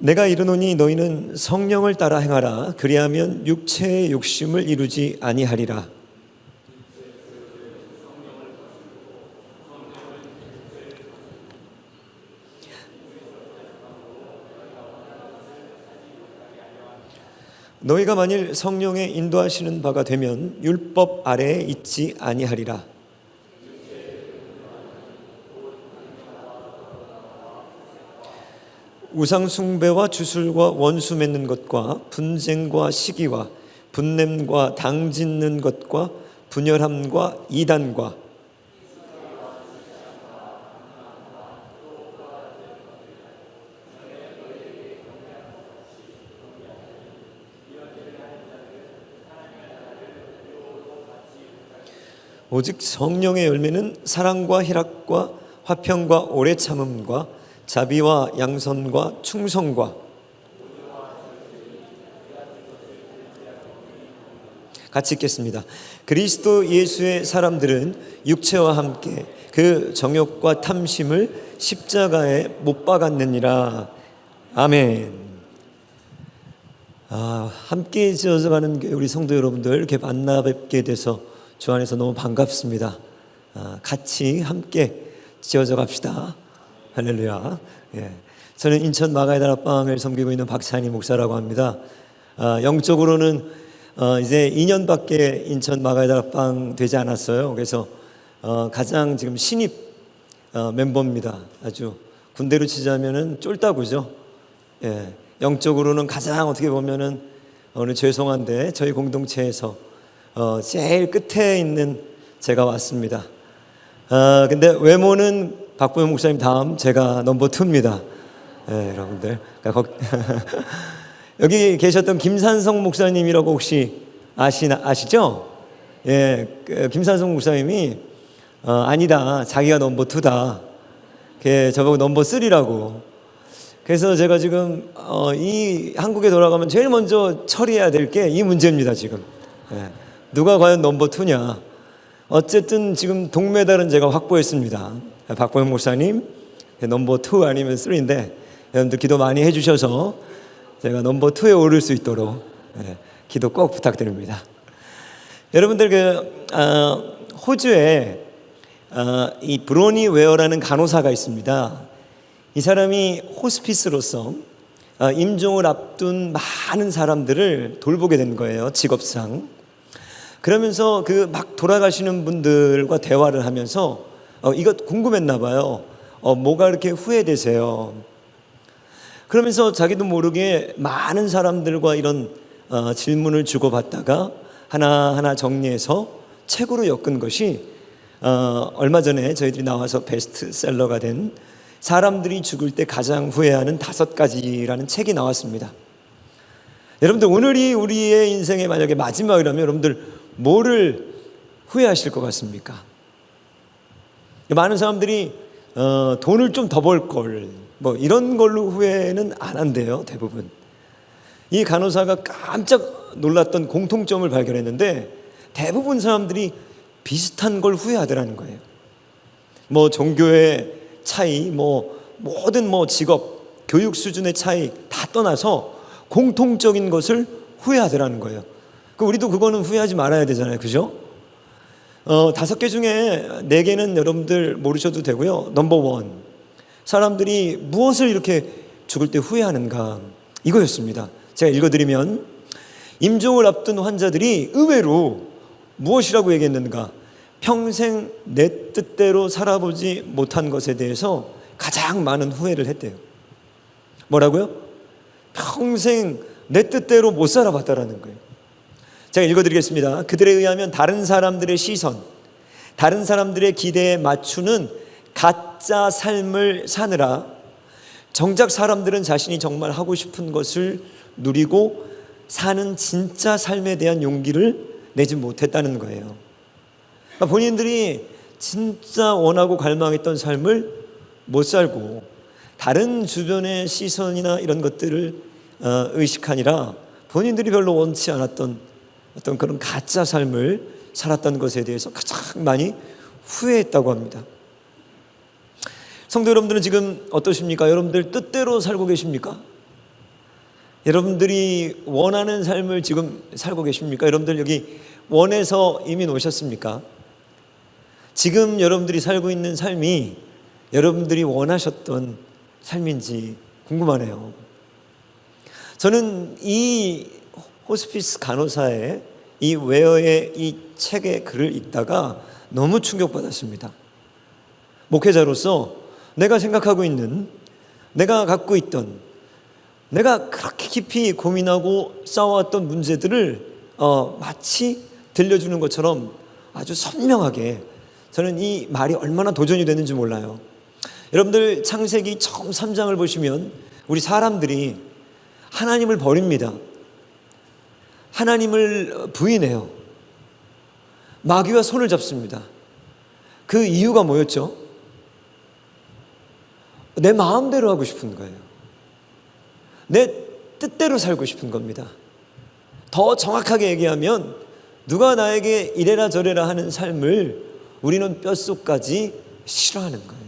내가 이르노니 너희는 성령을 따라 행하라. 그리하면 육체의 욕심을 이루지 아니하리라. 너희가 만일 성령의 인도하시는 바가 되면 율법 아래에 있지 아니하리라. 우상 숭배와 주술과 원수 맺는 것과 분쟁과 시기와 분냄과 당 짓는 것과 분열함과 이단과 오직 성령의 열매는 사랑과 희락과 화평과 오래 참음과 자비와 양선과 충성과. 같이 읽겠습니다. 그리스도 예수의 사람들은 육체와 함께 그 정욕과 탐심을 십자가에 못 박았느니라. 아멘. 함께 지어져 가는 우리 성도 여러분들 이렇게 만나 뵙게 돼서 주 안에서 너무 반갑습니다. 같이 함께 지어져 갑시다. 할렐루야. 예. 저는 인천 마가의 다락방을 섬기고 있는 박찬희 목사라고 합니다. 영적으로는 이제 2년밖에 인천 마가의 다락방 되지 않았어요. 그래서 가장 지금 신입 멤버입니다. 아주 군대로 치자면은 쫄따구죠. 예. 영적으로는 가장 어떻게 보면은 오늘 죄송한데 저희 공동체에서 제일 끝에 있는 제가 왔습니다. 근데 외모는 박보영 목사님 다음 제가 넘버 2입니다. 네, 여러분들. 여기 계셨던 김산성 목사님이라고 혹시 아시죠? 예, 김산성 목사님이 아니다, 자기가 넘버 2다. 저보고 넘버 3라고. 그래서 제가 지금 이 한국에 돌아가면 제일 먼저 처리해야 될 게 이 문제입니다. 지금. 예, 누가 과연 넘버 2냐. 어쨌든 지금 동메달은 제가 확보했습니다. 박보영 목사님 넘버 2 아니면 3인데 여러분들 기도 많이 해주셔서 제가 넘버 2에 오를 수 있도록 기도 꼭 부탁드립니다. 여러분들 호주에 이 브로니 웨어라는 간호사가 있습니다. 이 사람이 호스피스로서 임종을 앞둔 많은 사람들을 돌보게 된 거예요. 직업상. 그러면서 막 돌아가시는 분들과 대화를 하면서 이거 궁금했나 봐요. 뭐가 이렇게 후회되세요? 그러면서 자기도 모르게 많은 사람들과 이런 질문을 주고받다가 하나하나 정리해서 책으로 엮은 것이 얼마 전에 저희들이 나와서 베스트셀러가 된 사람들이 죽을 때 가장 후회하는 5가지라는 책이 나왔습니다. 여러분들, 오늘이 우리의 인생의 만약에 마지막이라면 여러분들 뭐를 후회하실 것 같습니까? 많은 사람들이 돈을 좀 더 벌 걸, 뭐 이런 걸로 후회는 안 한대요. 대부분. 이 간호사가 깜짝 놀랐던 공통점을 발견했는데 대부분 사람들이 비슷한 걸 후회하더라는 거예요. 뭐 종교의 차이, 모든 직업, 교육 수준의 차이 다 떠나서 공통적인 것을 후회하더라는 거예요. 우리도 그거는 후회하지 말아야 되잖아요. 그죠? 5개 중에 4개는 여러분들 모르셔도 되고요. 넘버 1, 사람들이 무엇을 이렇게 죽을 때 후회하는가, 이거였습니다. 제가 읽어드리면, 임종을 앞둔 환자들이 의외로 무엇이라고 얘기했는가? 평생 내 뜻대로 살아보지 못한 것에 대해서 가장 많은 후회를 했대요. 뭐라고요? 평생 내 뜻대로 못 살아봤다라는 거예요. 제가 읽어드리겠습니다. 그들에 의하면 다른 사람들의 시선, 다른 사람들의 기대에 맞추는 가짜 삶을 사느라 정작 사람들은 자신이 정말 하고 싶은 것을 누리고 사는 진짜 삶에 대한 용기를 내지 못했다는 거예요. 본인들이 진짜 원하고 갈망했던 삶을 못 살고 다른 주변의 시선이나 이런 것들을 의식하니라 본인들이 별로 원치 않았던 어떤 그런 가짜 삶을 살았던 것에 대해서 가장 많이 후회했다고 합니다. 성도 여러분들은 지금 어떠십니까? 여러분들 뜻대로 살고 계십니까? 여러분들이 원하는 삶을 지금 살고 계십니까? 여러분들 여기 원해서 이민 오셨습니까? 지금 여러분들이 살고 있는 삶이 여러분들이 원하셨던 삶인지 궁금하네요. 저는 이 호스피스 간호사의 이 웨어의 이 책의 글을 읽다가 너무 충격받았습니다. 목회자로서 내가 생각하고 있는, 내가 갖고 있던, 내가 그렇게 깊이 고민하고 싸워왔던 문제들을 마치 들려주는 것처럼 아주 선명하게, 저는 이 말이 얼마나 도전이 되는지 몰라요. 여러분들 창세기 처음 3장을 보시면 우리 사람들이 하나님을 버립니다. 하나님을 부인해요. 마귀와 손을 잡습니다. 그 이유가 뭐였죠? 내 마음대로 하고 싶은 거예요. 내 뜻대로 살고 싶은 겁니다. 더 정확하게 얘기하면 누가 나에게 이래라 저래라 하는 삶을 우리는 뼛속까지 싫어하는 거예요.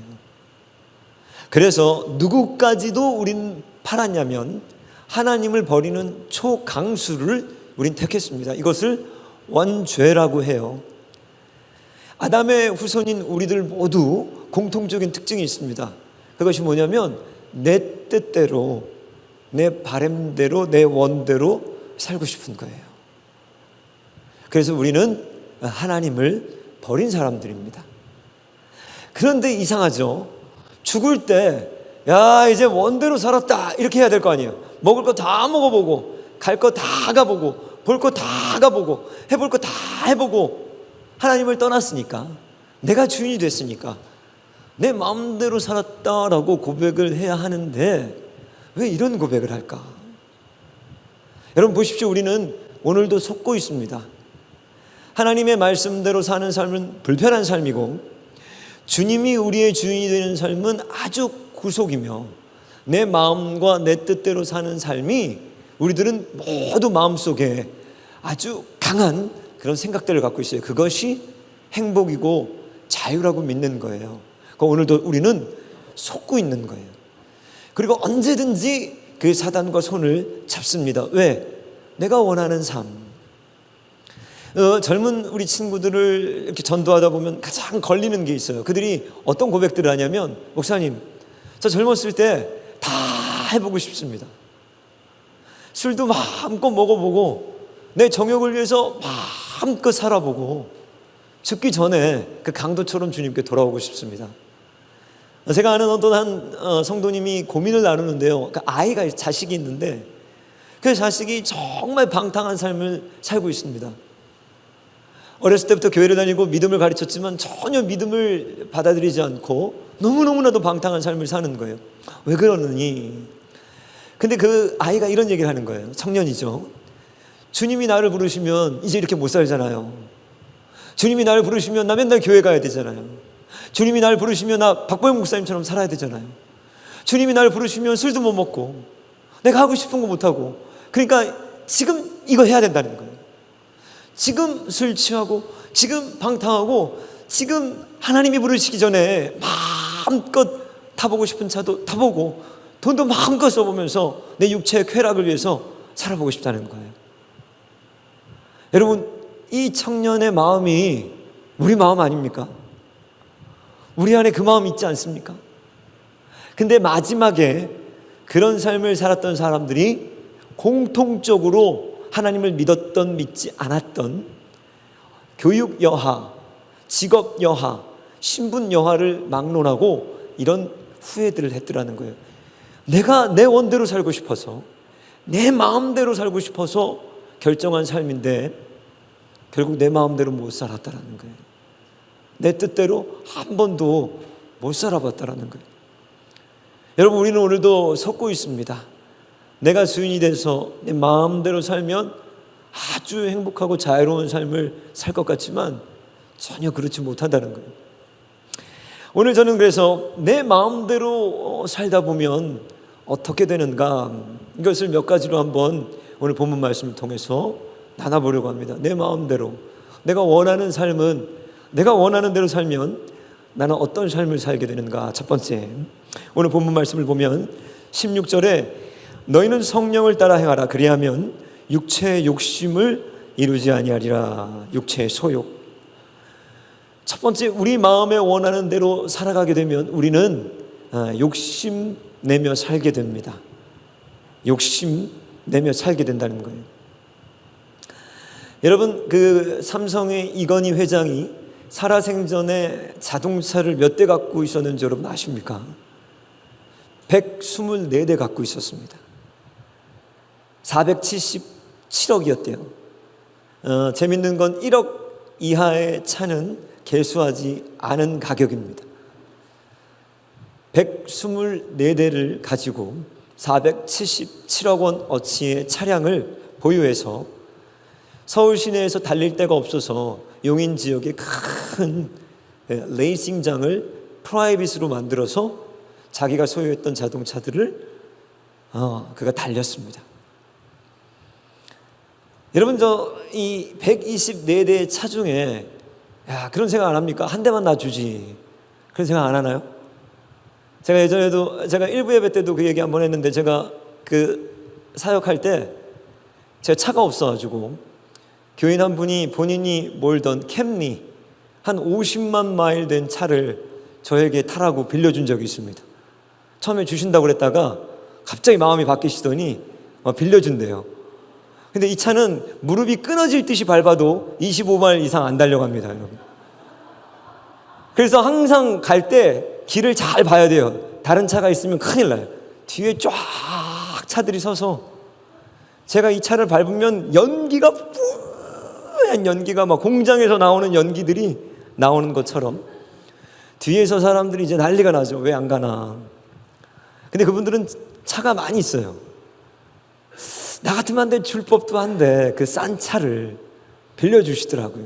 그래서 누구까지도 우린 팔았냐면 하나님을 버리는 초강수를 우린 택했습니다. 이것을 원죄라고 해요. 아담의 후손인 우리들 모두 공통적인 특징이 있습니다. 그것이 뭐냐면 내 뜻대로, 내 바람대로, 내 원대로 살고 싶은 거예요. 그래서 우리는 하나님을 버린 사람들입니다. 그런데 이상하죠. 죽을 때 야 이제 원대로 살았다 이렇게 해야 될 거 아니에요. 먹을 거 다 먹어보고, 갈 거 다 가보고, 볼 거 다 가보고, 해볼 거 다 해보고, 하나님을 떠났으니까, 내가 주인이 됐으니까 내 마음대로 살았다라고 고백을 해야 하는데 왜 이런 고백을 할까? 여러분 보십시오. 우리는 오늘도 속고 있습니다. 하나님의 말씀대로 사는 삶은 불편한 삶이고, 주님이 우리의 주인이 되는 삶은 아주 구속이며, 내 마음과 내 뜻대로 사는 삶이 우리들은 모두 마음속에 아주 강한 그런 생각들을 갖고 있어요. 그것이 행복이고 자유라고 믿는 거예요. 오늘도 우리는 속고 있는 거예요. 그리고 언제든지 그 사단과 손을 잡습니다. 왜? 내가 원하는 삶. 젊은 우리 친구들을 이렇게 전도하다 보면 가장 걸리는 게 있어요. 그들이 어떤 고백들을 하냐면, 목사님, 저 젊었을 때 다 해보고 싶습니다. 술도 마음껏 먹어보고, 내 정욕을 위해서 마음껏 살아보고, 죽기 전에 그 강도처럼 주님께 돌아오고 싶습니다. 제가 아는 어떤 한 성도님이 고민을 나누는데요. 그 아이가, 자식이 있는데 그 자식이 정말 방탕한 삶을 살고 있습니다. 어렸을 때부터 교회를 다니고 믿음을 가르쳤지만 전혀 믿음을 받아들이지 않고 너무너무나도 방탕한 삶을 사는 거예요. 왜 그러느니? 근데 그 아이가 이런 얘기를 하는 거예요. 청년이죠. 주님이 나를 부르시면 이제 이렇게 못 살잖아요. 주님이 나를 부르시면 나 맨날 교회 가야 되잖아요. 주님이 나를 부르시면 나 박보영 목사님처럼 살아야 되잖아요. 주님이 나를 부르시면 술도 못 먹고, 내가 하고 싶은 거 못 하고, 그러니까 지금 이거 해야 된다는 거예요. 지금 술 취하고, 지금 방탕하고, 지금 하나님이 부르시기 전에 마음껏 타보고 싶은 차도 타보고, 돈도 마음껏 써보면서 내 육체의 쾌락을 위해서 살아보고 싶다는 거예요. 여러분, 이 청년의 마음이 우리 마음 아닙니까? 우리 안에 그 마음이 있지 않습니까? 근데 마지막에 그런 삶을 살았던 사람들이 공통적으로 하나님을 믿었던, 믿지 않았던, 교육 여하, 직업 여하, 신분 여하를 막론하고 이런 후회들을 했더라는 거예요. 내가 내 원대로 살고 싶어서, 내 마음대로 살고 싶어서 결정한 삶인데 결국 내 마음대로 못 살았다라는 거예요. 내 뜻대로 한 번도 못 살아봤다라는 거예요. 여러분, 우리는 오늘도 속고 있습니다. 내가 주인이 돼서 내 마음대로 살면 아주 행복하고 자유로운 삶을 살 것 같지만 전혀 그렇지 못한다는 거예요. 오늘 저는 그래서 내 마음대로 살다 보면 어떻게 되는가, 이것을 몇 가지로 한번 오늘 본문 말씀을 통해서 나눠보려고 합니다. 내 마음대로, 내가 원하는 삶은, 내가 원하는 대로 살면 나는 어떤 삶을 살게 되는가. 첫 번째, 오늘 본문 말씀을 보면 16절에 너희는 성령을 따라 행하라. 그리하면 육체의 욕심을 이루지 아니하리라. 육체의 소욕. 첫 번째, 우리 마음에 원하는 대로 살아가게 되면 우리는 욕심 내며 살게 됩니다. 욕심 내며 살게 된다는 거예요. 여러분, 그 삼성의 이건희 회장이 살아생전에 자동차를 몇 대 갖고 있었는지 여러분 아십니까? 124대 갖고 있었습니다. 477억이었대요. 재밌는 건 1억 이하의 차는 개수하지 않은 가격입니다. 124대를 가지고 477억 원 어치의 차량을 보유해서 서울 시내에서 달릴 데가 없어서 용인 지역에 큰 레이싱장을 프라이빗으로 만들어서 자기가 소유했던 자동차들을 그가 달렸습니다. 여러분, 이 124대의 차 중에 그런 생각 안 합니까? 한 대만 놔주지. 그런 생각 안 하나요? 제가 예전에도, 제가 일부 예배 때도 그 얘기 한번 했는데, 제가 그 사역할 때 제가 차가 없어가지고 교인 한 분이 본인이 몰던 캠리 한 50만 마일 된 차를 저에게 타라고 빌려준 적이 있습니다. 처음에 주신다고 그랬다가 갑자기 마음이 바뀌시더니 빌려준대요. 근데 이 차는 무릎이 끊어질 듯이 밟아도 25마일 이상 안 달려갑니다, 여러분. 그래서 항상 갈 때 길을 잘 봐야 돼요. 다른 차가 있으면 큰일 나요. 뒤에 쫙 차들이 서서 제가 이 차를 밟으면 연기가, 뿌연 연기가 막 공장에서 나오는 연기들이 나오는 것처럼 뒤에서 사람들이 이제 난리가 나죠. 왜 안 가나. 근데 그분들은 차가 많이 있어요. 나 같으면 한데 줄 법도 한데 그 싼 차를 빌려주시더라고요.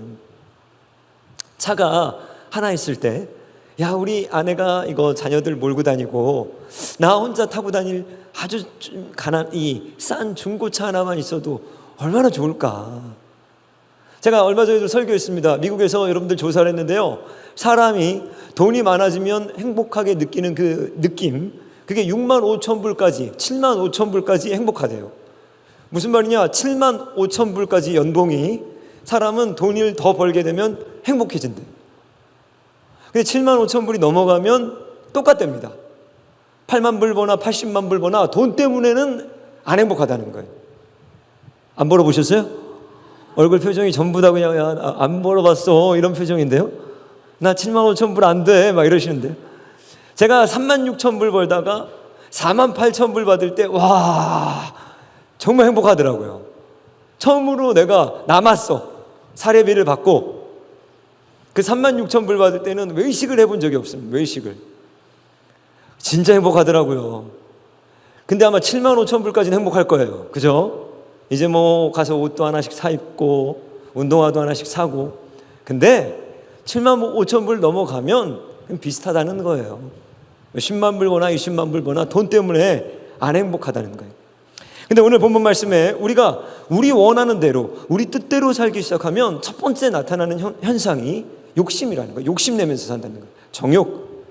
차가 하나 있을 때, 우리 아내가 이거 자녀들 몰고 다니고 나 혼자 타고 다닐 아주 싼 중고차 하나만 있어도 얼마나 좋을까. 제가 얼마 전에도 설교했습니다. 미국에서 여러분들 조사를 했는데요, 사람이 돈이 많아지면 행복하게 느끼는 그 느낌, 그게 6만 5천 불까지 7만 5천 불까지 행복하대요. 무슨 말이냐? 7만 5천 불까지 연봉이, 사람은 돈을 더 벌게 되면 행복해진대. 근데 7만 5천 불이 넘어가면 똑같답니다. 8만 불 버나 80만 불 버나 돈 때문에는 안 행복하다는 거예요. 안 벌어보셨어요? 얼굴 표정이 전부 다 그냥 안 벌어봤어 이런 표정인데요. 나 7만 5천 불 안 돼 막 이러시는데요. 제가 3만 6천 불 벌다가 4만 8천 불 받을 때 정말 행복하더라고요. 처음으로 내가 남았어. 사례비를 받고 그 3만 6천 불 받을 때는 외식을 해본 적이 없습니다. 외식을. 진짜 행복하더라고요. 근데 아마 7만 5천 불까지는 행복할 거예요. 그죠? 이제 뭐 가서 옷도 하나씩 사 입고 운동화도 하나씩 사고. 근데 7만 5천 불 넘어가면 비슷하다는 거예요. 10만 불 버나 20만 불 버나 돈 때문에 안 행복하다는 거예요. 근데 오늘 본문 말씀에 우리가 우리 원하는 대로, 우리 뜻대로 살기 시작하면 첫 번째 나타나는 현상이 욕심이라는 거예요. 욕심내면서 산다는 거예요. 정욕.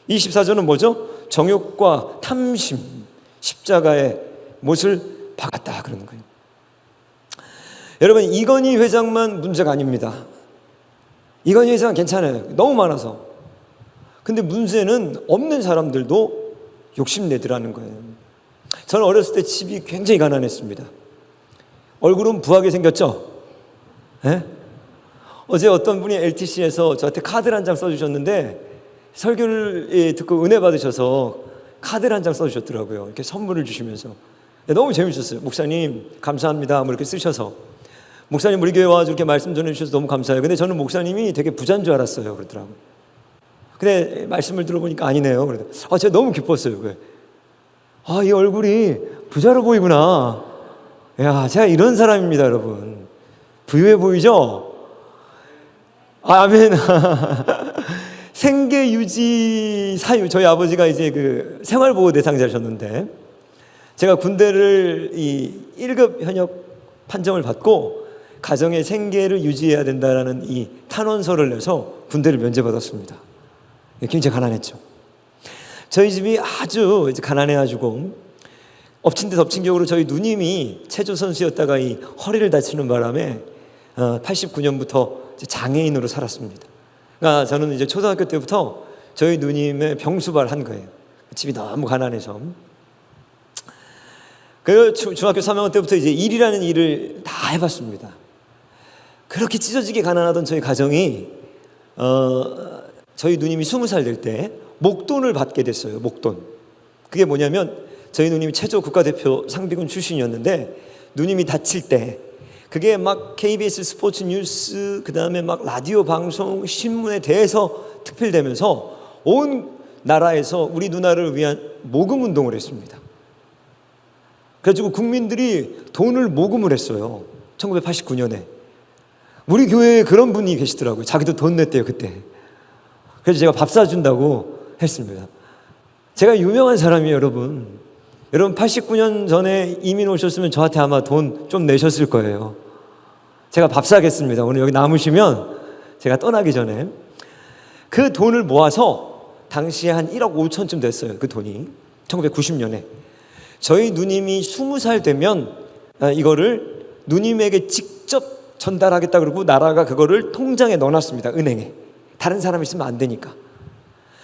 24절은 뭐죠? 정욕과 탐심, 십자가의 못을 박았다 그러는 거예요. 여러분, 이건희 회장만 문제가 아닙니다. 이건희 회장은 괜찮아요. 너무 많아서. 근데 문제는 없는 사람들도 욕심내더라는 거예요. 저는 어렸을 때 집이 굉장히 가난했습니다. 얼굴은 부하게 생겼죠? 네? 어제 어떤 분이 LTC에서 저한테 카드를 한 장 써주셨는데, 설교를 듣고 은혜 받으셔서 카드를 한 장 써주셨더라고요. 이렇게 선물을 주시면서. 너무 재밌었어요. 목사님 감사합니다 뭐 이렇게 쓰셔서. 목사님 우리 교회 와서 이렇게 말씀 전해주셔서 너무 감사해요. 근데 저는 목사님이 되게 부자인 줄 알았어요. 그러더라고요. 근데 말씀을 들어보니까 아니네요. 그래서 제가 너무 기뻤어요. 이 얼굴이 부자로 보이구나. 제가 이런 사람입니다, 여러분. 부유해 보이죠? 아멘. 생계 유지 사유, 저희 아버지가 이제 그 생활보호 대상자셨는데, 제가 군대를 1급 현역 판정을 받고 가정의 생계를 유지해야 된다라는 이 탄원서를 내서 군대를 면제받았습니다. 굉장히 가난했죠. 저희 집이 아주 이제 가난해가지고 엎친 데 덮친 격으로 저희 누님이 체조 선수였다가 이 허리를 다치는 바람에 89년부터 장애인으로 살았습니다. 그러니까 저는 이제 초등학교 때부터 저희 누님의 병수발 한 거예요. 집이 너무 가난해서. 그 중학교 3학년 때부터 이제 일이라는 일을 다 해봤습니다. 그렇게 찢어지게 가난하던 저희 가정이 저희 누님이 20살 될 때 목돈을 받게 됐어요. 목돈. 그게 뭐냐면 저희 누님이 체조 국가대표 상비군 출신이었는데 누님이 다칠 때 그게 막 KBS 스포츠 뉴스 그다음에 막 라디오 방송 신문에 대해서 특필되면서 온 나라에서 우리 누나를 위한 모금 운동을 했습니다. 그래가지고 국민들이 돈을 모금을 했어요. 1989년에 우리 교회에 그런 분이 계시더라고요. 자기도 돈 냈대요 그때. 그래서 제가 밥 사준다고 했습니다. 제가 유명한 사람이에요. 여러분 89년 전에 이민 오셨으면 저한테 아마 돈 좀 내셨을 거예요. 제가 밥 사겠습니다. 오늘 여기 남으시면 제가 떠나기 전에. 그 돈을 모아서 당시에 한 1억 5천쯤 됐어요. 그 돈이 1990년에 저희 누님이 20살 되면 이거를 누님에게 직접 전달하겠다 그러고 나라가 그거를 통장에 넣어놨습니다. 은행에. 다른 사람이 있으면 안 되니까.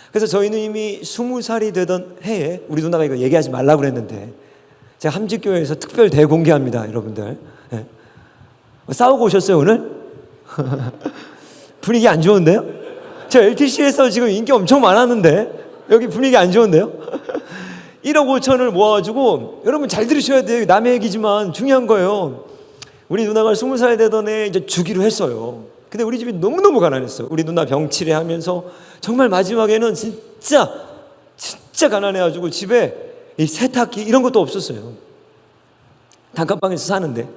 그래서 저희 누님이 20살이 되던 해에 우리 누나가 이거 얘기하지 말라고 그랬는데 제가 함직교회에서 특별 대공개합니다. 여러분들. 네. 싸우고 오셨어요 오늘? 분위기 안 좋은데요? 저 LTC에서 지금 인기 엄청 많았는데 여기 분위기 안 좋은데요? 1억 5천을 모아가지고 여러분 잘 들으셔야 돼요. 남의 얘기지만 중요한 거예요. 우리 누나가 20살 되던 해 이제 주기로 했어요. 근데 우리 집이 너무너무 가난했어요. 우리 누나 병치레 하면서 정말 마지막에는 진짜 가난해가지고 집에 이 세탁기 이런 것도 없었어요. 단칸방에서 사는데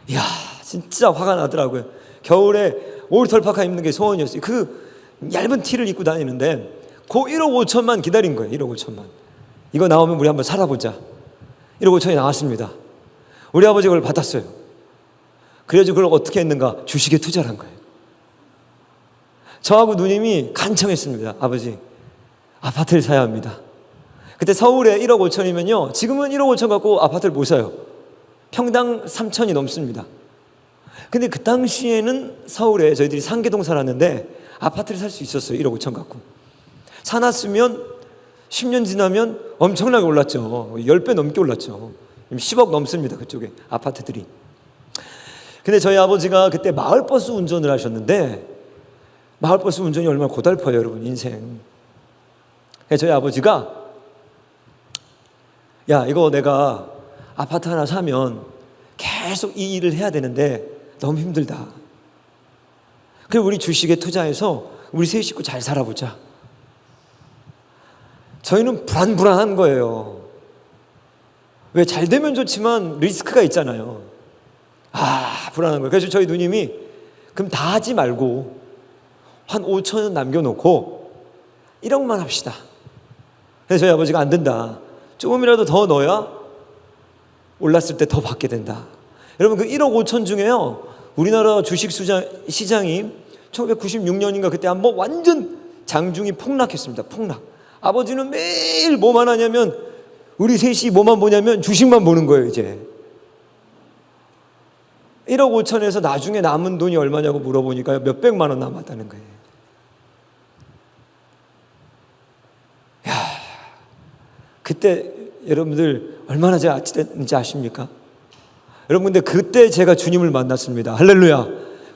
이야 진짜 화가 나더라고요. 겨울에 오리털 파카 입는 게 소원이었어요. 그 얇은 티를 입고 다니는데 그 1억 5천만 기다린 거예요. 1억 5천만. 이거 나오면 우리 한번 살아보자. 1억 5천이 나왔습니다. 우리 아버지가 그걸 받았어요. 그래가지고 그걸 어떻게 했는가? 주식에 투자를 한 거예요. 저하고 누님이 간청했습니다. 아버지 아파트를 사야 합니다. 그때 서울에 1억 5천이면요 지금은 1억 5천 갖고 아파트를 못 사요. 평당 3천이 넘습니다. 근데 그 당시에는 서울에 저희들이 상계동 살았는데 아파트를 살 수 있었어요. 1억 5천 갖고 사놨으면 10년 지나면 엄청나게 올랐죠. 10배 넘게 올랐죠. 10억 넘습니다. 그쪽에 아파트들이. 근데 저희 아버지가 그때 마을버스 운전을 하셨는데 마을버스 운전이 얼마나 고달퍼요 여러분 인생. 그래서 저희 아버지가 야 이거 내가 아파트 하나 사면 계속 이 일을 해야 되는데 너무 힘들다. 그래서 우리 주식에 투자해서 우리 세 식구 잘 살아보자. 저희는 불안한 거예요. 왜 잘 되면 좋지만 리스크가 있잖아요. 불안한 거예요. 그래서 저희 누님이 그럼 다 하지 말고 한 5천원 남겨놓고 1억만 합시다. 그래서 저희 아버지가 안 된다. 조금이라도 더 넣어야 올랐을 때 더 받게 된다. 여러분 그 1억 5천 중에요 우리나라 주식 시장이 1996년인가 그때 한번 완전 장중이 폭락했습니다. 폭락. 아버지는 매일 뭐만 하냐면 우리 셋이 뭐만 보냐면 주식만 보는 거예요. 이제 1억 5천에서 나중에 남은 돈이 얼마냐고 물어보니까 몇백만 원 남았다는 거예요. 야, 그때 여러분들 얼마나 제가 아찔했는지 아십니까? 여러분 근데 그때 제가 주님을 만났습니다. 할렐루야.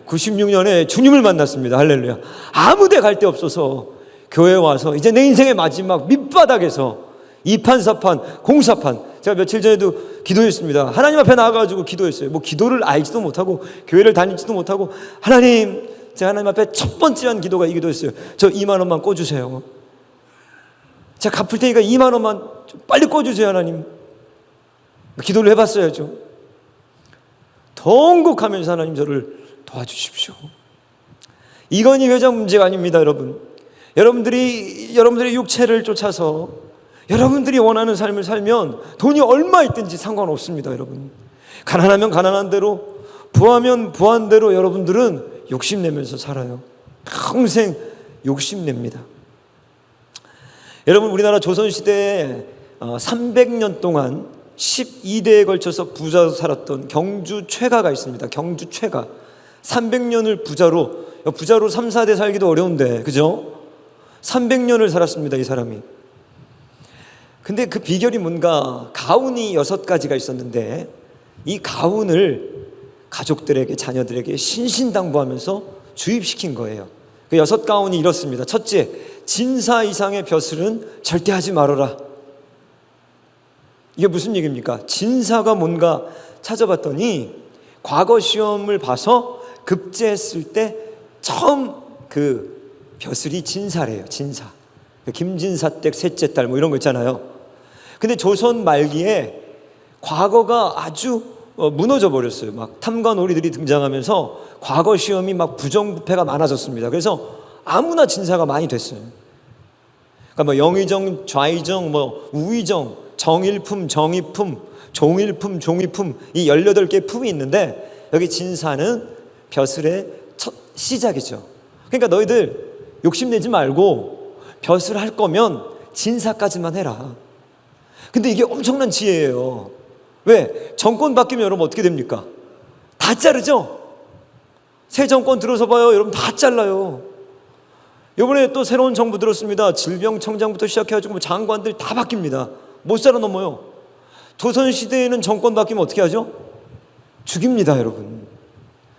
96년에 주님을 만났습니다. 할렐루야. 아무 데 갈 데 없어서 교회에 와서 이제 내 인생의 마지막 밑바닥에서 2판 4판 공사판 제가 며칠 전에도 기도했습니다. 하나님 앞에 나와가지고 기도했어요. 뭐 기도를 알지도 못하고 교회를 다니지도 못하고 하나님 제가 하나님 앞에 첫 번째 한 기도가 이 기도였어요. 저 2만 원만 꿔주세요. 제가 갚을 테니까 2만 원만 좀 빨리 꿔주세요 하나님. 기도를 해봤어야죠. 통곡하면서 하나님 저를 도와주십시오. 이건희 회장 문제가 아닙니다. 여러분 여러분들의 육체를 쫓아서 여러분들이 원하는 삶을 살면 돈이 얼마 있든지 상관없습니다. 여러분 가난하면 가난한 대로 부하면 부한 대로 여러분들은 욕심내면서 살아요. 평생 욕심냅니다. 여러분 우리나라 조선시대에 300년 동안 12대에 걸쳐서 부자로 살았던 경주 최가가 있습니다. 경주 최가. 300년을 부자로 3, 4대 살기도 어려운데, 그죠? 300년을 살았습니다, 이 사람이. 근데 그 비결이 뭔가, 가훈이 6가지가 있었는데 이 가훈을 가족들에게, 자녀들에게 신신당부하면서 주입시킨 거예요. 그 6가훈이 이렇습니다. 첫째, 진사 이상의 벼슬은 절대 하지 말아라. 이게 무슨 얘기입니까? 진사가 뭔가 찾아봤더니 과거 시험을 봐서 급제했을 때 처음 그 벼슬이 진사래요. 진사. 김진사댁 셋째 딸 뭐 이런 거 있잖아요. 근데 조선 말기에 과거가 아주 무너져 버렸어요. 막 탐관 오리들이 등장하면서 과거 시험이 막 부정부패가 많아졌습니다. 그래서 아무나 진사가 많이 됐어요. 그러니까 뭐 영의정, 좌의정, 뭐 우의정, 정일품, 정의품, 종일품, 종의품, 이 18개의 품이 있는데 여기 진사는 벼슬의 첫 시작이죠. 그러니까 너희들 욕심내지 말고 벼슬 할 거면 진사까지만 해라. 근데 이게 엄청난 지혜예요. 왜? 정권 바뀌면 여러분 어떻게 됩니까? 다 자르죠? 새 정권 들어서 봐요. 여러분 다 잘라요. 이번에 또 새로운 정부 들었습니다. 질병청장부터 시작해가지고 장관들 다 바뀝니다. 못 살아넘어요. 조선시대에는 정권 바뀌면 어떻게 하죠? 죽입니다, 여러분.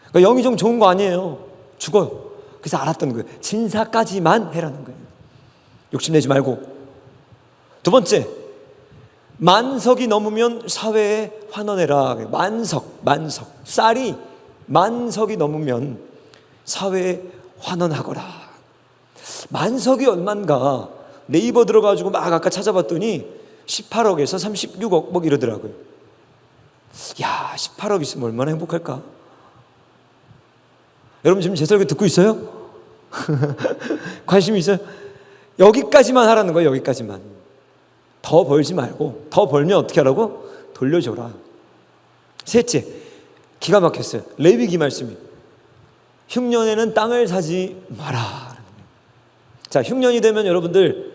그러니까 영의정 좋은 거 아니에요. 죽어요. 그래서 알았던 거예요. 진사까지만 해라는 거예요. 욕심내지 말고. 두 번째, 만석이 넘으면 사회에 환원해라. 만석. 쌀이 만석이 넘으면 사회에 환원하거라. 만석이 얼만가 네이버 들어가지고 막 아까 찾아봤더니 18억에서 36억 뭐 이러더라고요. 야, 18억 있으면 얼마나 행복할까? 여러분 지금 제 설교 듣고 있어요? 관심 있어요? 여기까지만 하라는 거예요. 여기까지만. 더 벌지 말고, 더 벌면 어떻게 하라고? 돌려줘라. 셋째, 기가 막혔어요. 레위기 말씀이 흉년에는 땅을 사지 마라. 자, 흉년이 되면 여러분들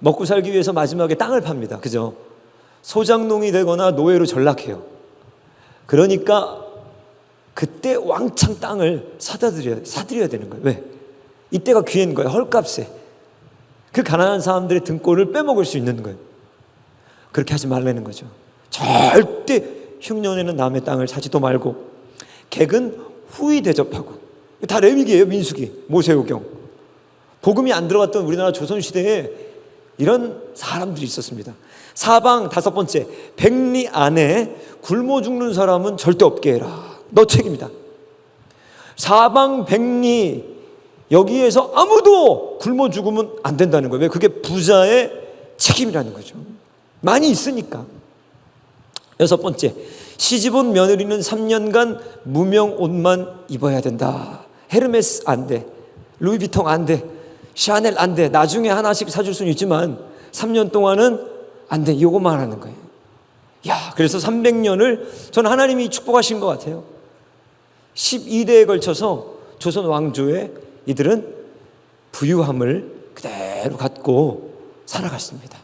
먹고 살기 위해서 마지막에 땅을 팝니다. 그죠? 소장농이 되거나 노예로 전락해요. 그러니까 그때 왕창 땅을 사들여야 되는 거예요. 왜? 이때가 기회인 거예요. 헐값에. 그 가난한 사람들의 등골을 빼먹을 수 있는 거예요. 그렇게 하지 말라는 거죠. 절대 흉년에는 남의 땅을 사지도 말고, 객은 후히 대접하고. 다 레위기예요. 민수기, 모세오경. 복음이 안 들어갔던 우리나라 조선시대에 이런 사람들이 있었습니다. 사방, 다섯 번째, 백리 안에 굶어 죽는 사람은 절대 없게 해라. 너 책임이다. 사방 백리 여기에서 아무도 굶어 죽으면 안 된다는 거예요. 왜? 그게 부자의 책임이라는 거죠. 많이 있으니까. 여섯 번째, 시집온 며느리는 3년간 무명 옷만 입어야 된다. 헤르메스 안 돼, 루이비통 안 돼, 샤넬 안 돼. 나중에 하나씩 사줄 수는 있지만 3년 동안은 안 돼. 이거만 하는 거예요. 야, 그래서 300년을 저는 하나님이 축복하신 것 같아요. 12대에 걸쳐서 조선 왕조의 이들은 부유함을 그대로 갖고 살아갔습니다.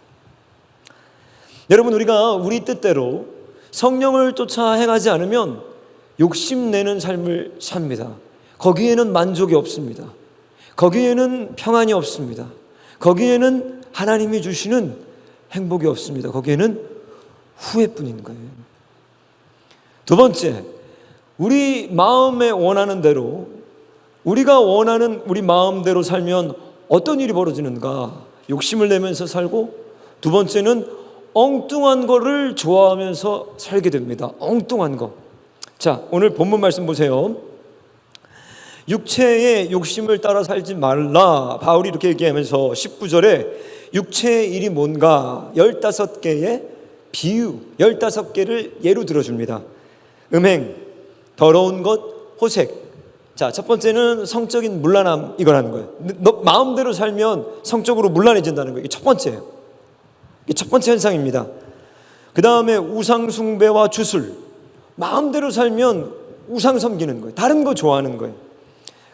여러분, 우리가 우리 뜻대로 성령을 쫓아 행하지 않으면 욕심내는 삶을 삽니다. 거기에는 만족이 없습니다. 거기에는 평안이 없습니다. 거기에는 하나님이 주시는 행복이 없습니다. 거기에는 후회뿐인 거예요. 두 번째, 우리 마음에 원하는 대로, 우리가 원하는 우리 마음대로 살면 어떤 일이 벌어지는가? 욕심을 내면서 살고, 두 번째는 엉뚱한 거를 좋아하면서 살게 됩니다. 엉뚱한 거. 자, 오늘 본문 말씀 보세요. 육체의 욕심을 따라 살지 말라. 바울이 이렇게 얘기하면서 19절에 육체의 일이 뭔가 15개의 비유, 15개를 예로 들어줍니다. 음행, 더러운 것, 호색. 자, 첫 번째는 성적인 문란함, 이거라는 거예요. 너 마음대로 살면 성적으로 문란해진다는 거예요. 이게 첫 번째예요. 이게 첫 번째 현상입니다. 그 다음에 우상 숭배와 주술. 마음대로 살면 우상 섬기는 거예요. 다른 거 좋아하는 거예요.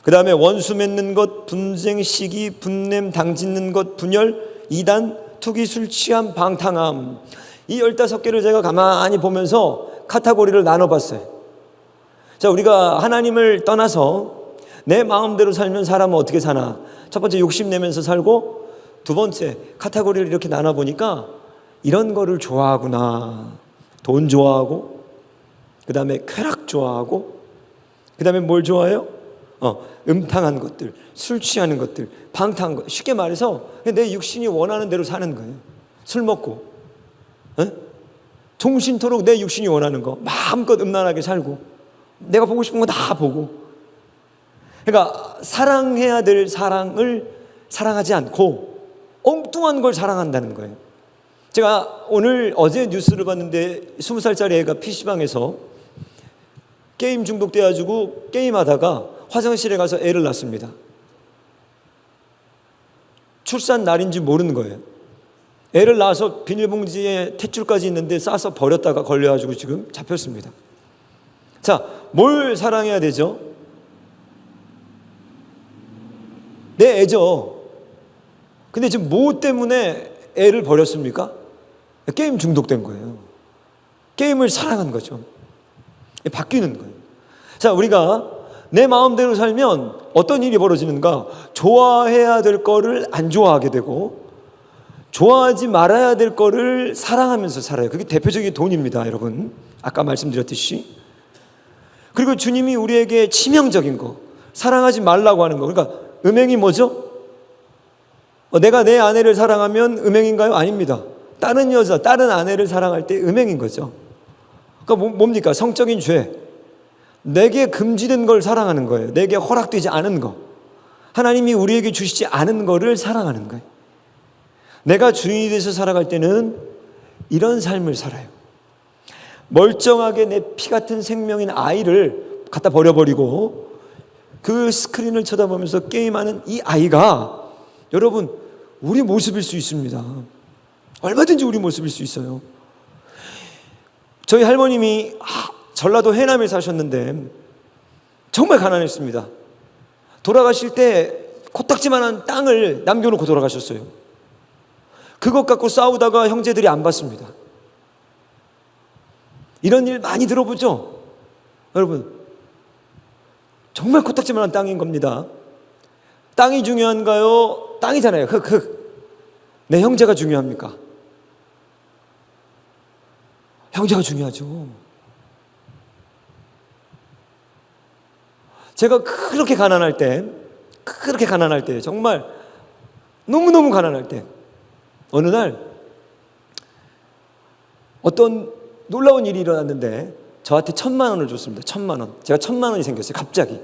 그 다음에 원수 맺는 것, 분쟁, 시기, 분냄, 당짓는 것, 분열, 이단, 투기, 술 취함, 방탕함. 이 15개를 제가 가만히 보면서 카테고리를 나눠봤어요. 자, 우리가 하나님을 떠나서 내 마음대로 살면 사람은 어떻게 사나? 첫 번째, 욕심내면서 살고, 두 번째, 카테고리를 이렇게 나눠보니까 이런 거를 좋아하구나. 돈 좋아하고, 그 다음에 쾌락 좋아하고, 그 다음에 뭘 좋아해요? 음탕한 것들, 술 취하는 것들, 방탕한 것. 쉽게 말해서 내 육신이 원하는 대로 사는 거예요. 술 먹고, 종신토록 내 육신이 원하는 거 마음껏 음란하게 살고, 내가 보고 싶은 거 다 보고. 그러니까 사랑해야 될 사랑을 사랑하지 않고 엉뚱한 걸 사랑한다는 거예요. 제가 어제 뉴스를 봤는데 20살짜리 애가 PC방에서 게임 중독돼가지고 게임하다가 화장실에 가서 애를 낳습니다. 출산 날인지 모르는 거예요. 애를 낳아서 비닐봉지에 탯줄까지 있는데 싸서 버렸다가 걸려가지고 지금 잡혔습니다. 자, 뭘 사랑해야 되죠? 내 애죠. 근데 지금 뭐 때문에 애를 버렸습니까? 게임 중독된 거예요. 게임을 사랑한 거죠. 바뀌는 거예요. 자, 우리가 내 마음대로 살면 어떤 일이 벌어지는가? 좋아해야 될 거를 안 좋아하게 되고, 좋아하지 말아야 될 거를 사랑하면서 살아요. 그게 대표적인 돈입니다, 여러분. 아까 말씀드렸듯이. 그리고 주님이 우리에게 치명적인 거, 사랑하지 말라고 하는 거. 그러니까 음행이 뭐죠? 내가 내 아내를 사랑하면 음행인가요? 아닙니다. 다른 여자, 다른 아내를 사랑할 때 음행인 거죠. 그러니까 뭡니까? 성적인 죄. 내게 금지된 걸 사랑하는 거예요. 내게 허락되지 않은 거. 하나님이 우리에게 주시지 않은 거를 사랑하는 거예요. 내가 주인이 돼서 살아갈 때는 이런 삶을 살아요. 멀쩡하게 내 피 같은 생명인 아이를 갖다 버려버리고 그 스크린을 쳐다보면서 게임하는 이 아이가, 여러분, 우리 모습일 수 있습니다. 얼마든지 우리 모습일 수 있어요. 저희 할머님이 전라도 해남에 사셨는데 정말 가난했습니다. 돌아가실 때 코딱지만한 땅을 남겨놓고 돌아가셨어요. 그것 갖고 싸우다가 형제들이 안 받습니다. 이런 일 많이 들어보죠? 여러분, 정말 코딱지만한 땅인 겁니다. 땅이 중요한가요? 땅이잖아요. 내 형제가 중요합니까? 형제가 중요하죠. 제가 그렇게 가난할 때, 정말 너무너무 가난할 때, 어느 날 어떤 놀라운 일이 일어났는데 저한테 1,000만 원을 줬습니다. 1,000만 원. 제가 1,000만 원이 생겼어요. 갑자기.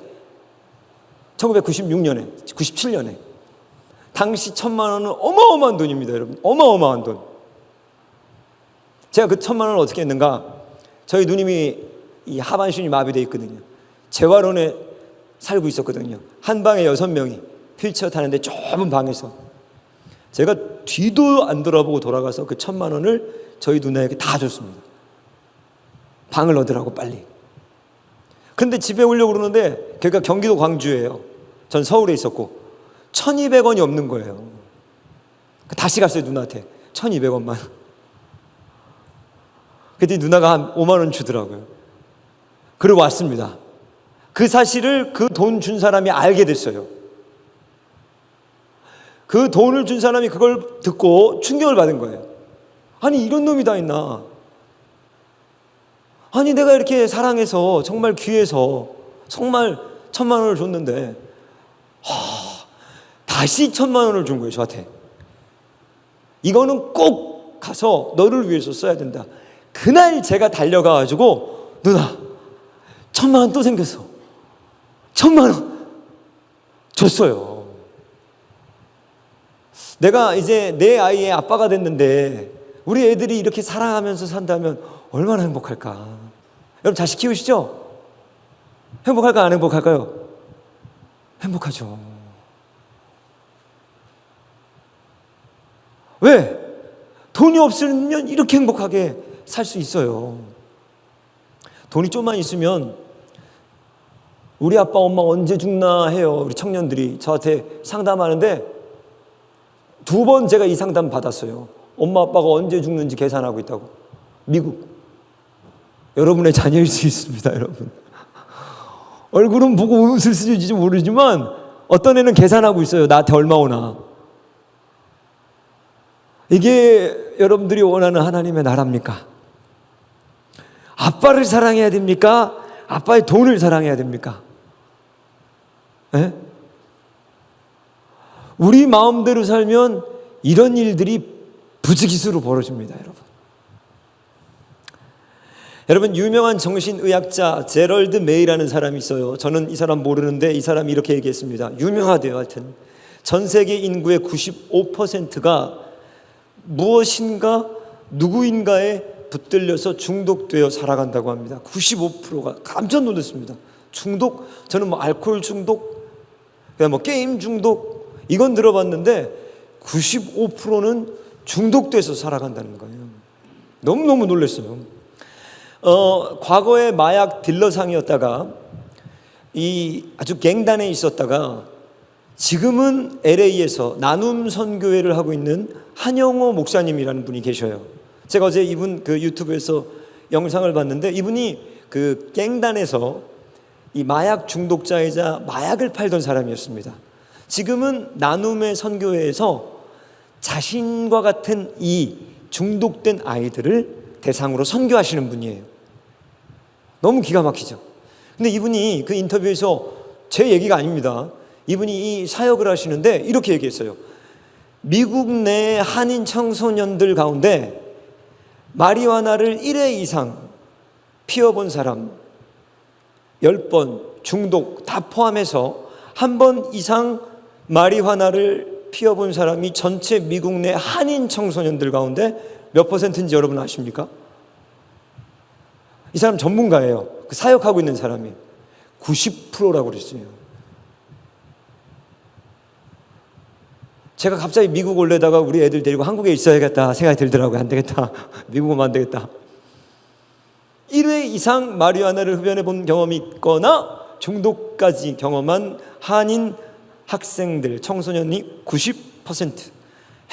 1996년에, 97년에. 당시 1,000만 원은 어마어마한 돈입니다, 여러분. 어마어마한 돈. 제가 그 1,000만 원을 어떻게 했는가? 저희 누님이 이 하반신이 마비되어 있거든요. 재활원에 살고 있었거든요. 한 방에 6명이 휠체어 타는데 좁은 방에서 제가 뒤도 안 돌아보고 돌아가서 그 1,000만 원을 저희 누나에게 다 줬습니다. 방을 얻으라고 빨리. 근데 집에 오려고 그러는데 걔가 경기도 광주예요. 전 서울에 있었고 1,200원이 없는 거예요. 다시 갔어요, 누나한테. 1,200원만. 그랬더니 누나가 한 5만 원 주더라고요. 그리고 왔습니다. 그 사실을 그 돈 준 사람이 알게 됐어요. 그 돈을 준 사람이 그걸 듣고 충격을 받은 거예요. 아니, 이런 놈이 다 있나? 아니, 내가 이렇게 사랑해서 정말 귀해서 정말 1,000만 원을 줬는데 다시 1,000만 원을 준 거예요, 저한테. 이거는 꼭 가서 너를 위해서 써야 된다. 그날 제가 달려가가지고 누나 1,000만 원 또 생겼어. 1,000만 원 줬어요. 내가 이제 내 아이의 아빠가 됐는데 우리 애들이 이렇게 사랑하면서 산다면 얼마나 행복할까. 여러분, 자식 키우시죠? 행복할까, 안 행복할까요? 행복하죠. 왜? 돈이 없으면 이렇게 행복하게 살 수 있어요. 돈이 좀만 있으면 우리 아빠 엄마 언제 죽나 해요. 우리 청년들이 저한테 상담하는데 2번 제가 이 상담 받았어요. 엄마 아빠가 언제 죽는지 계산하고 있다고. 미국. 여러분의 자녀일 수 있습니다, 여러분. 얼굴은 보고 웃을 수 있을지 모르지만 어떤 애는 계산하고 있어요. 나한테 얼마 오나. 이게 여러분들이 원하는 하나님의 나라입니까? 아빠를 사랑해야 됩니까? 아빠의 돈을 사랑해야 됩니까? 에? 우리 마음대로 살면 이런 일들이 부지기수로 벌어집니다, 여러분. 여러분, 유명한 정신의학자 제럴드 메이라는 사람이 있어요. 저는 이 사람 모르는데 이 사람이 이렇게 얘기했습니다. 유명하대요. 하여튼 전 세계 인구의 95%가 무엇인가 누구인가에 붙들려서 중독되어 살아간다고 합니다. 95%가. 깜짝 놀랐습니다. 중독? 저는 뭐 알코올 중독, 그냥 뭐 게임 중독 이건 들어봤는데 95%는 중독돼서 살아간다는 거예요. 너무너무 놀랐어요. 과거에 마약 딜러상이었다가 이 아주 갱단에 있었다가 지금은 LA에서 나눔 선교회를 하고 있는 한영호 목사님이라는 분이 계셔요. 제가 어제 이분 그 유튜브에서 영상을 봤는데 이분이 그 갱단에서 이 마약 중독자이자 마약을 팔던 사람이었습니다. 지금은 나눔의 선교회에서 자신과 같은 이 중독된 아이들을 대상으로 선교하시는 분이에요. 너무 기가 막히죠. 근데 이분이 그 인터뷰에서 제 얘기가 아닙니다. 이분이 이 사역을 하시는데 이렇게 얘기했어요. 미국 내 한인 청소년들 가운데 마리화나를 1회 이상 피워본 사람 10번 중독 다 포함해서 한 번 이상 마리화나를 피워본 사람이 전체 미국 내 한인 청소년들 가운데 몇 %인지 여러분 아십니까? 이 사람 전문가예요. 그 사역하고 있는 사람이 90%라고 그랬어요. 제가 갑자기 미국 올래다가 우리 애들 데리고 한국에 있어야겠다 생각이 들더라고요. 안 되겠다. 미국 오면 안 되겠다. 1회 이상 마리화나를 흡연해 본 경험이 있거나 중독까지 경험한 한인 학생들, 청소년이 90%.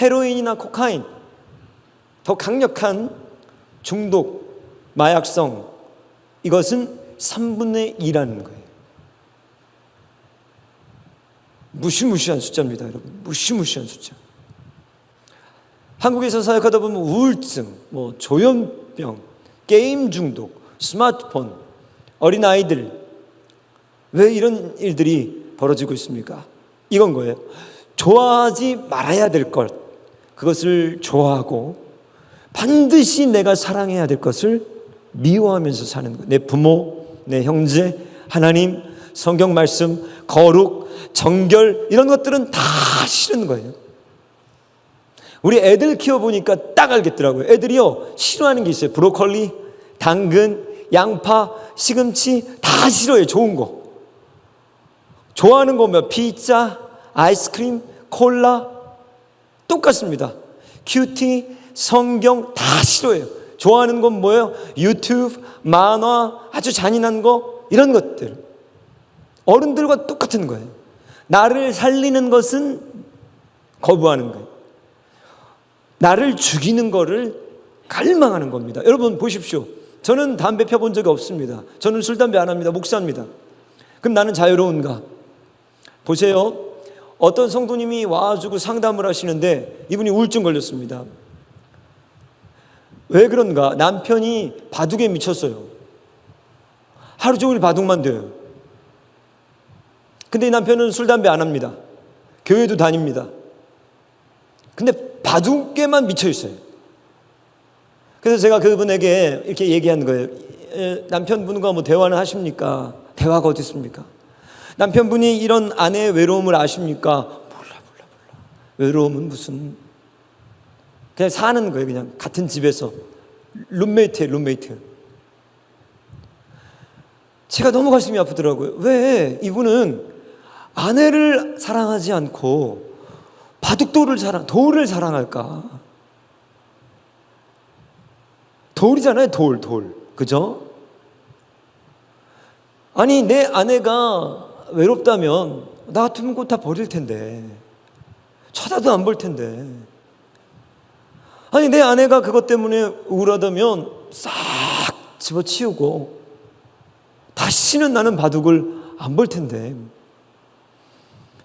헤로인이나 코카인, 더 강력한 중독, 마약성, 이것은 3분의 2라는 거예요. 무시무시한 숫자입니다, 여러분. 무시무시한 숫자. 한국에서 사역하다 보면 우울증, 뭐 조현병, 게임 중독, 스마트폰, 어린아이들, 왜 이런 일들이 벌어지고 있습니까? 이건 거예요. 좋아하지 말아야 될 것, 그것을 좋아하고 반드시 내가 사랑해야 될 것을 미워하면서 사는 거예요. 내 부모, 내 형제, 하나님, 성경 말씀, 거룩, 정결 이런 것들은 다 싫은 거예요. 우리 애들 키워보니까 딱 알겠더라고요. 애들이요 싫어하는 게 있어요. 브로콜리, 당근, 양파, 시금치 다 싫어해요. 좋은 거. 좋아하는 거 뭐 피자, 아이스크림, 콜라 똑같습니다. 큐티, 성경 다 싫어해요. 좋아하는 건 뭐예요? 유튜브, 만화, 아주 잔인한 거 이런 것들. 어른들과 똑같은 거예요. 나를 살리는 것은 거부하는 거예요. 나를 죽이는 거를 갈망하는 겁니다. 여러분 보십시오. 저는 담배 펴본 적이 없습니다. 저는 술, 담배 안 합니다. 목사입니다. 그럼 나는 자유로운가? 보세요. 어떤 성도님이 와가지고 상담을 하시는데 이분이 우울증 걸렸습니다. 왜 그런가? 남편이 바둑에 미쳤어요. 하루 종일 바둑만 돼요. 근데 이 남편은 술, 담배 안 합니다. 교회도 다닙니다. 근데 바둑에만 미쳐 있어요. 그래서 제가 그분에게 이렇게 얘기한 거예요. 남편분과 뭐 대화는 하십니까? 대화가 어디 있습니까? 남편분이 이런 아내의 외로움을 아십니까? 몰라. 외로움은 무슨, 그냥 사는 거예요. 그냥 같은 집에서 룸메이트예요. 룸메이트. 제가 너무 가슴이 아프더라고요. 왜 이분은 아내를 사랑하지 않고 바둑돌을 돌을 사랑할까? 돌이잖아요. 돌. 그죠? 아니 내 아내가 외롭다면 나 같으면 그거 다 버릴 텐데, 쳐다도 안 볼 텐데. 아니, 내 아내가 그것 때문에 우울하다면 싹 집어치우고 다시는 나는 바둑을 안 볼 텐데.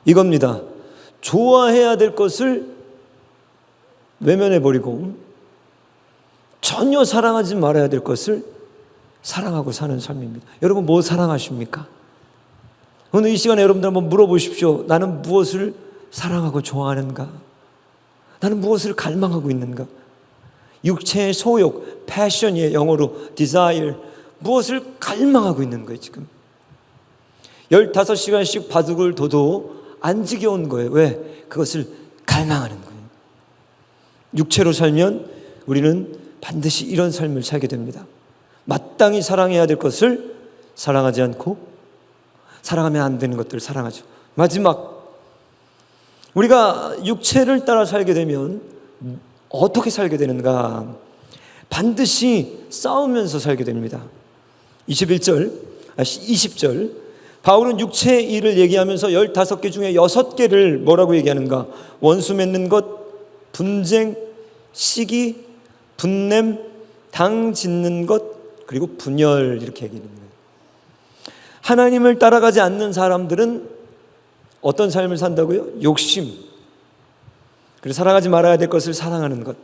이겁니다. 좋아해야 될 것을 외면해버리고 전혀 사랑하지 말아야 될 것을 사랑하고 사는 삶입니다. 여러분, 뭐 사랑하십니까? 오늘 이 시간에 여러분들 한번 물어보십시오. 나는 무엇을 사랑하고 좋아하는가? 나는 무엇을 갈망하고 있는가? 육체의 소욕, 패션이에요. 영어로 desire. 무엇을 갈망하고 있는 거예요 지금? 15시간씩 바둑을 둬도 안 지겨운 거예요. 왜? 그것을 갈망하는 거예요. 육체로 살면 우리는 반드시 이런 삶을 살게 됩니다. 마땅히 사랑해야 될 것을 사랑하지 않고 사랑하면 안 되는 것들을 사랑하죠. 마지막, 우리가 육체를 따라 살게 되면 어떻게 살게 되는가? 반드시 싸우면서 살게 됩니다. 20절 바울은 육체의 일을 얘기하면서 15개 중에 6개를 뭐라고 얘기하는가? 원수 맺는 것, 분쟁, 시기, 분냄, 당 짓는 것, 그리고 분열, 이렇게 얘기하는 거예요. 하나님을 따라가지 않는 사람들은 어떤 삶을 산다고요? 욕심, 그리고 사랑하지 말아야 될 것을 사랑하는 것,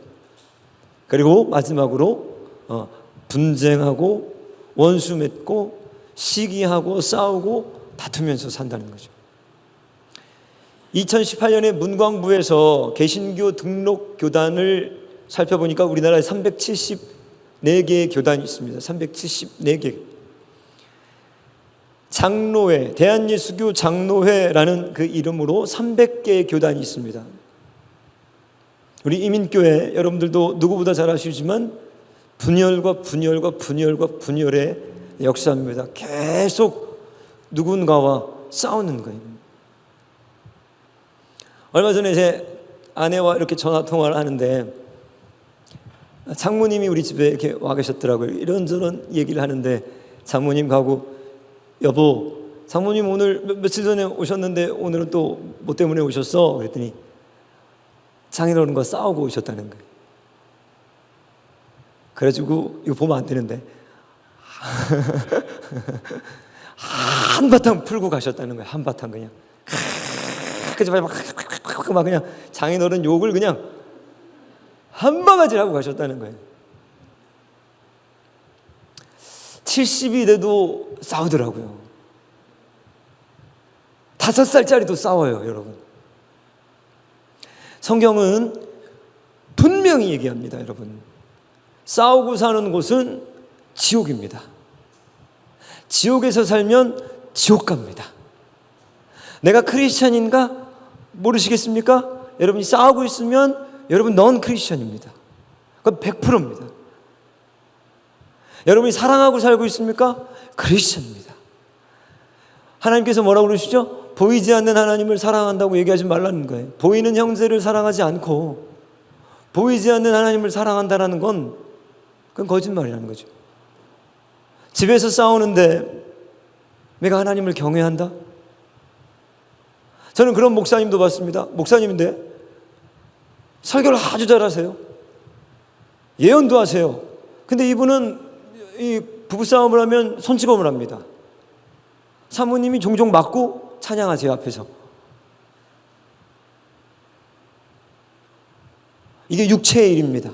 그리고 마지막으로 분쟁하고 원수 맺고 시기하고 싸우고 다투면서 산다는 거죠. 2018년에 문광부에서 개신교 등록 교단을 살펴보니까 우리나라에 374개의 교단이 있습니다. 374개. 장로회, 대한예수교 장로회라는 그 이름으로 300개의 교단이 있습니다. 우리 이민교회 여러분들도 누구보다 잘 아시지만 분열과 분열의 역사입니다. 계속 누군가와 싸우는 거예요. 얼마 전에 제 아내와 이렇게 전화 통화를 하는데 장모님이 우리 집에 이렇게 와 계셨더라고요. 이런저런 얘기를 하는데 장모님 가고, 여보, 장모님 오늘 며칠 전에 오셨는데 오늘은 또 뭐 때문에 오셨어? 그랬더니 장인어른과 싸우고 오셨다는 거예요. 그래가지고 이거 보면 안 되는데 한바탕 풀고 가셨다는 거예요. 한바탕 그냥 그래서 막 그냥 장인어른 욕을 그냥 한 바가지 하고 가셨다는 거예요. 70이 돼도 싸우더라고요. 5살짜리도 싸워요, 여러분. 성경은 분명히 얘기합니다, 여러분. 싸우고 사는 곳은 지옥입니다. 지옥에서 살면 지옥 갑니다. 내가 크리스찬인가 모르시겠습니까? 여러분이 싸우고 있으면 여러분 넌 크리스찬입니다. 그건 100%입니다. 여러분이 사랑하고 살고 있습니까? 크리스찬입니다. 하나님께서 뭐라고 그러시죠? 보이지 않는 하나님을 사랑한다고 얘기하지 말라는 거예요. 보이는 형제를 사랑하지 않고 보이지 않는 하나님을 사랑한다는 건 그건 거짓말이라는 거죠. 집에서 싸우는데 내가 하나님을 경외한다? 저는 그런 목사님도 봤습니다. 목사님인데 설교를 아주 잘하세요. 예언도 하세요. 근데 이분은 이 부부싸움을 하면 손찌검을 합니다. 사모님이 종종 맞고 찬양하세요, 앞에서. 이게 육체의 일입니다.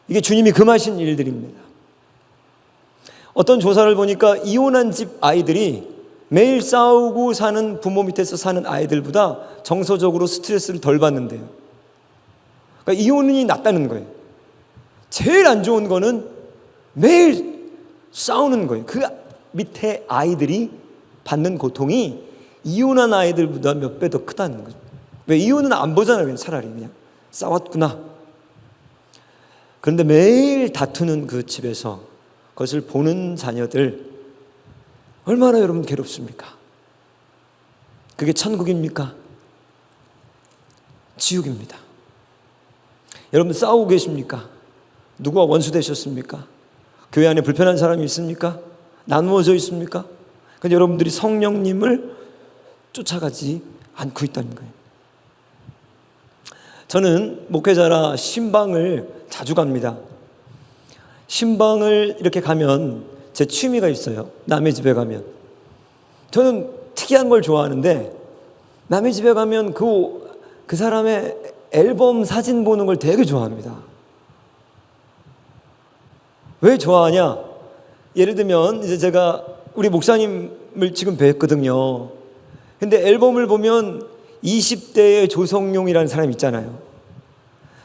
이게 주님이 금하신 일들입니다. 어떤 조사를 보니까 이혼한 집 아이들이 매일 싸우고 사는 부모 밑에서 사는 아이들보다 정서적으로 스트레스를 덜 받는데요. 그러니까 이혼이 낫다는 거예요. 제일 안 좋은 거는 매일 싸우는 거예요. 그 밑에 아이들이 받는 고통이 이혼한 아이들보다 몇 배 더 크다는 거죠. 왜? 이혼은 안 보잖아요. 그냥 차라리 그냥 싸웠구나. 그런데 매일 다투는 그 집에서 그것을 보는 자녀들 얼마나 여러분 괴롭습니까? 그게 천국입니까? 지옥입니다. 여러분 싸우고 계십니까? 누구와 원수 되셨습니까? 교회 안에 불편한 사람이 있습니까? 나누어져 있습니까? 근데 여러분들이 성령님을 쫓아가지 않고 있다는 거예요. 저는 목회자라 신방을 자주 갑니다. 신방을 이렇게 가면 제 취미가 있어요. 남의 집에 가면. 저는 특이한 걸 좋아하는데 남의 집에 가면 그 사람의 앨범 사진 보는 걸 되게 좋아합니다. 왜 좋아하냐? 예를 들면 이제 제가 우리 목사님을 지금 뵀거든요. 근데 앨범을 보면 20대의 조성용이라는 사람 있잖아요.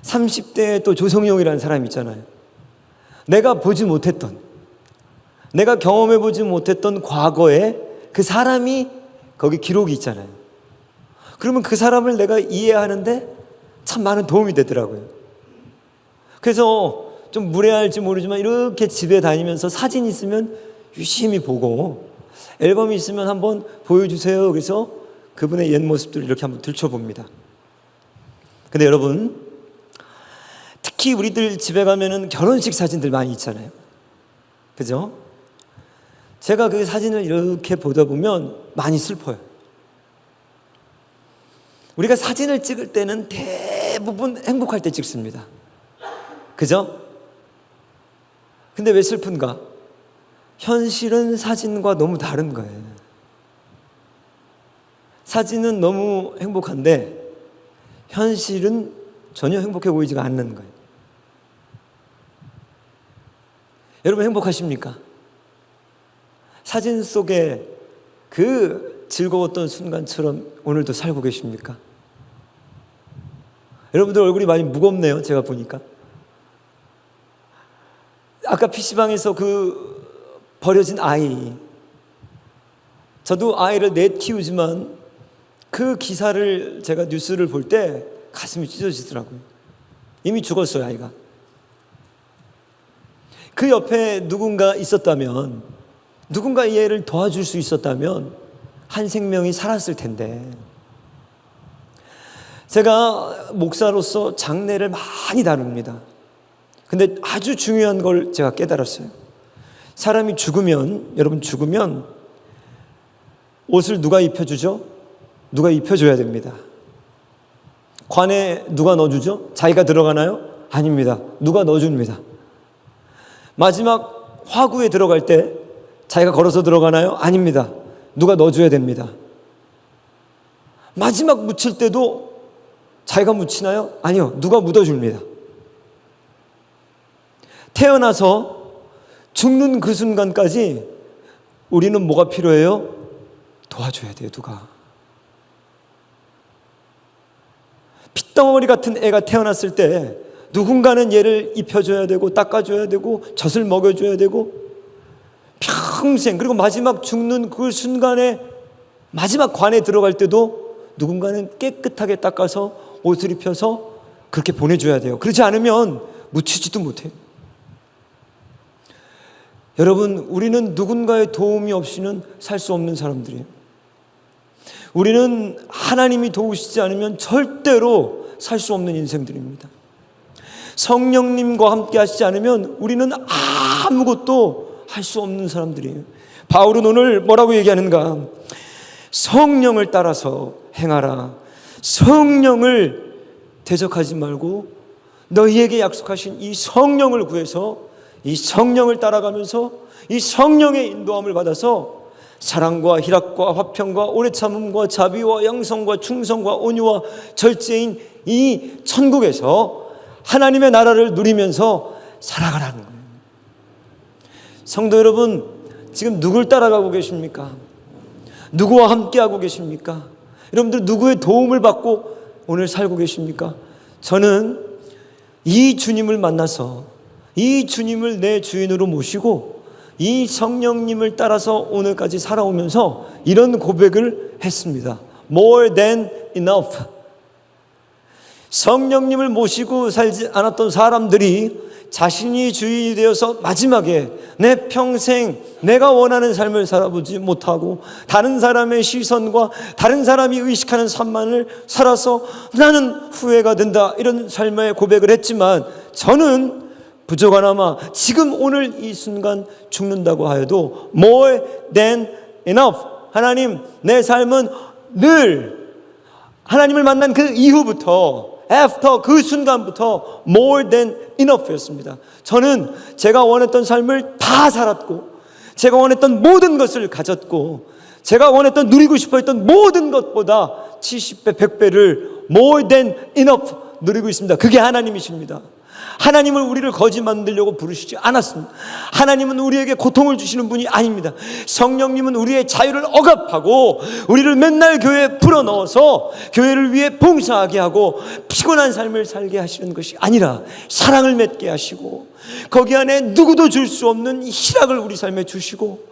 30대의 또 조성용이라는 사람 있잖아요. 내가 보지 못했던, 내가 경험해 보지 못했던 과거에 그 사람이 거기 기록이 있잖아요. 그러면 그 사람을 내가 이해하는데 참 많은 도움이 되더라고요. 그래서 좀 무례할지 모르지만 이렇게 집에 다니면서 사진 있으면 유심히 보고 앨범이 있으면 한번 보여주세요. 그래서 그분의 옛 모습들을 이렇게 한번 들춰봅니다. 근데 여러분, 특히 우리들 집에 가면은 결혼식 사진들 많이 있잖아요. 그죠? 제가 그 사진을 이렇게 보다 보면 많이 슬퍼요. 우리가 사진을 찍을 때는 대부분 행복할 때 찍습니다. 그죠? 근데 왜 슬픈가? 현실은 사진과 너무 다른 거예요. 사진은 너무 행복한데 현실은 전혀 행복해 보이지가 않는 거예요. 여러분 행복하십니까? 사진 속에 그 즐거웠던 순간처럼 오늘도 살고 계십니까? 여러분들 얼굴이 많이 무겁네요. 제가 보니까. 아까 PC방에서 그 버려진 아이, 저도 아이를 넷 키우지만 그 기사를 제가 뉴스를 볼 때 가슴이 찢어지더라고요. 이미 죽었어요, 아이가. 그 옆에 누군가 있었다면, 누군가 이 애를 도와줄 수 있었다면 한 생명이 살았을 텐데. 제가 목사로서 장례를 많이 다룹니다. 근데 아주 중요한 걸 제가 깨달았어요. 사람이 죽으면, 여러분 죽으면 옷을 누가 입혀주죠? 누가 입혀줘야 됩니다. 관에 누가 넣어주죠? 자기가 들어가나요? 아닙니다. 누가 넣어줍니다. 마지막 화구에 들어갈 때 자기가 걸어서 들어가나요? 아닙니다. 누가 넣어줘야 됩니다. 마지막 묻힐 때도 자기가 묻히나요? 아니요. 누가 묻어줍니다. 태어나서 죽는 그 순간까지 우리는 뭐가 필요해요? 도와줘야 돼요. 누가. 핏덩어리 같은 애가 태어났을 때 누군가는 얘를 입혀줘야 되고 닦아줘야 되고 젖을 먹여줘야 되고 평생, 그리고 마지막 죽는 그 순간에 마지막 관에 들어갈 때도 누군가는 깨끗하게 닦아서 옷을 입혀서 그렇게 보내줘야 돼요. 그렇지 않으면 묻히지도 못해요. 여러분, 우리는 누군가의 도움이 없이는 살 수 없는 사람들이에요. 우리는 하나님이 도우시지 않으면 절대로 살 수 없는 인생들입니다. 성령님과 함께 하시지 않으면 우리는 아무것도 할 수 없는 사람들이에요. 바울은 오늘 뭐라고 얘기하는가? 성령을 따라서 행하라. 성령을 대적하지 말고 너희에게 약속하신 이 성령을 구해서 이 성령을 따라가면서 이 성령의 인도함을 받아서 사랑과 희락과 화평과 오래 참음과 자비와 양성과 충성과 온유와 절제인 이 천국에서 하나님의 나라를 누리면서 살아가라는 거예요. 성도 여러분, 지금 누굴 따라가고 계십니까? 누구와 함께하고 계십니까? 여러분들 누구의 도움을 받고 오늘 살고 계십니까? 저는 이 주님을 만나서 이 주님을 내 주인으로 모시고 이 성령님을 따라서 오늘까지 살아오면서 이런 고백을 했습니다. More than enough. 성령님을 모시고 살지 않았던 사람들이 자신이 주인이 되어서 마지막에 내 평생 내가 원하는 삶을 살아보지 못하고 다른 사람의 시선과 다른 사람이 의식하는 삶만을 살아서 나는 후회가 된다, 이런 삶의 고백을 했지만 저는 부족하나마 지금 오늘 이 순간 죽는다고 하여도 more than enough. 하나님, 내 삶은 늘 하나님을 만난 그 이후부터 after 그 순간부터 more than enough였습니다. 저는 제가 원했던 삶을 다 살았고, 제가 원했던 모든 것을 가졌고, 제가 원했던 누리고 싶어 했던 모든 것보다 70배, 100배를 more than enough 누리고 있습니다. 그게 하나님이십니다. 하나님은 우리를 거지 만들려고 부르시지 않았습니다. 하나님은 우리에게 고통을 주시는 분이 아닙니다. 성령님은 우리의 자유를 억압하고 우리를 맨날 교회에 불어넣어서 교회를 위해 봉사하게 하고 피곤한 삶을 살게 하시는 것이 아니라 사랑을 맺게 하시고 거기 안에 누구도 줄 수 없는 희락을 우리 삶에 주시고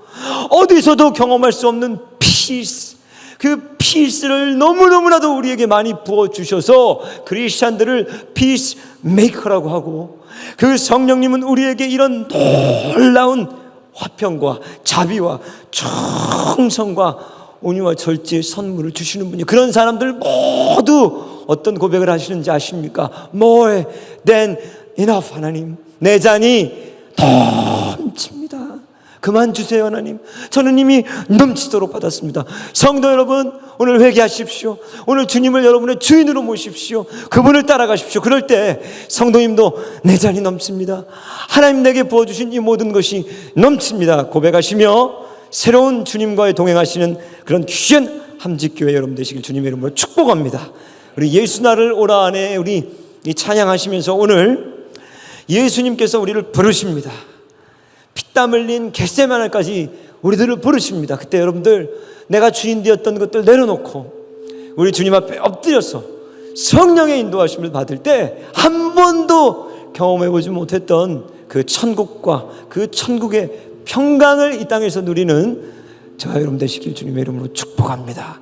어디서도 경험할 수 없는 피스, 그 피스를 너무너무나도 우리에게 많이 부어주셔서 크리스찬들을 피스 메이커라고 하고, 그 성령님은 우리에게 이런 놀라운 화평과 자비와 충성과 온유와 절제의 선물을 주시는 분이, 그런 사람들 모두 어떤 고백을 하시는지 아십니까? More than enough. 하나님, 내 잔이 넘칩니다. 그만 주세요. 하나님, 저는 이미 넘치도록 받았습니다. 성도 여러분, 오늘 회개하십시오. 오늘 주님을 여러분의 주인으로 모십시오. 그분을 따라가십시오. 그럴 때 성도님도 내 잔이 넘칩니다. 하나님 내게 부어주신 이 모든 것이 넘칩니다. 고백하시며 새로운 주님과의 동행하시는 그런 귀한 함직교회 여러분 되시길 주님의 이름으로 축복합니다. 우리 예수나를 오라 안에 우리 이 찬양하시면서 오늘 예수님께서 우리를 부르십니다. 피땀 흘린 겟세마네까지 우리들을 부르십니다. 그때 여러분들, 내가 주인 되었던 것들 내려놓고 우리 주님 앞에 엎드려서 성령의 인도하심을 받을 때 한 번도 경험해보지 못했던 그 천국과 그 천국의 평강을 이 땅에서 누리는 저와 여러분 되시길 주님의 이름으로 축복합니다.